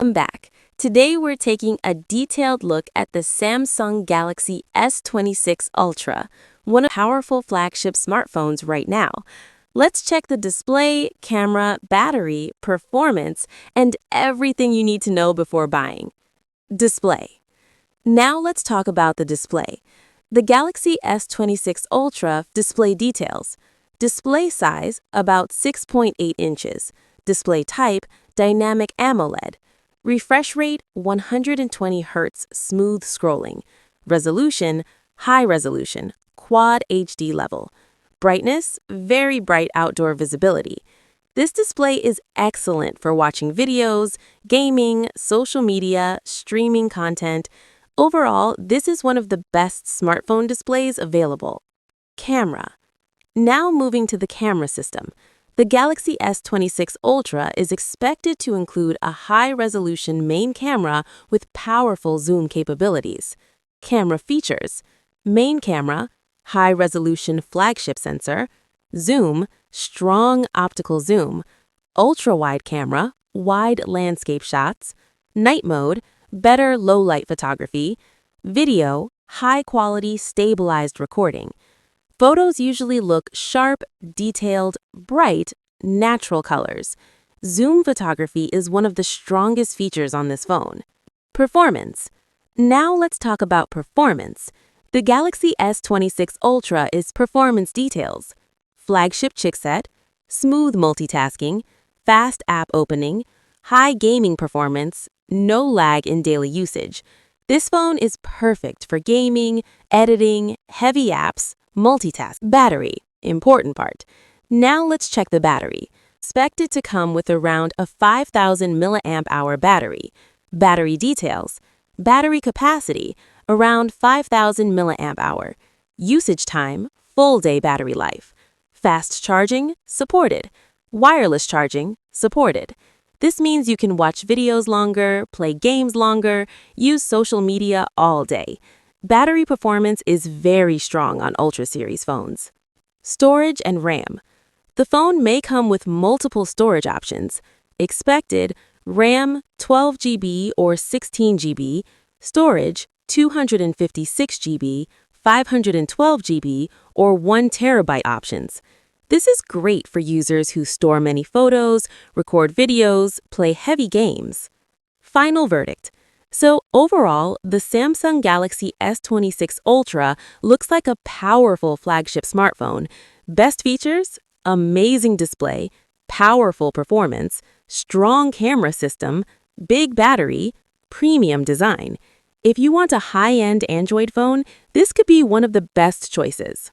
Welcome back. Today we're taking a detailed look at the Samsung Galaxy S26 Ultra, one of the powerful flagship smartphones right now. Let's check the display, camera, battery, performance, and everything you need to know before buying. Display. Now let's talk about the display. The Galaxy S26 Ultra display details. Display size, about 6.8 inches. Display type, dynamic AMOLED. Refresh rate, 120 Hz smooth scrolling. Resolution, high resolution, quad HD level. Brightness, very bright outdoor visibility. This display is excellent for watching videos, gaming, social media, streaming content. Overall, this is one of the best smartphone displays available. Camera. Now moving to the camera system. The Galaxy S26 Ultra is expected to include a high-resolution main camera with powerful zoom capabilities. Camera features: main camera, high-resolution flagship sensor, zoom, strong optical zoom, ultra-wide camera, wide landscape shots, night mode, better low-light photography, video, high-quality stabilized recording. Photos usually look sharp, detailed, bright, natural colors. Zoom photography is one of the strongest features on this phone. Performance. Now let's talk about performance. The Galaxy S26 Ultra is performance details: flagship chipset, smooth multitasking, fast app opening, high gaming performance, no lag in daily usage. This phone is perfect for gaming, editing, heavy apps, multitask. Battery, important part. Now let's check the battery. Expected to come with around a 5,000 mAh battery. Battery details. Battery capacity, around 5,000 mAh. Usage time, full day battery life. Fast charging, supported. Wireless charging, supported. This means you can watch videos longer, play games longer, use social media all day. Battery performance is very strong on Ultra series phones. Storage and RAM. The phone may come with multiple storage options. Expected: RAM 12 GB or 16 GB, storage 256 GB, 512 GB, or 1 TB options. This is great for users who store many photos, record videos, play heavy games. Final verdict. So overall, the Samsung Galaxy S26 Ultra looks like a powerful flagship smartphone. Best features: amazing display, powerful performance, strong camera system, big battery, premium design. If you want a high-end Android phone, this could be one of the best choices.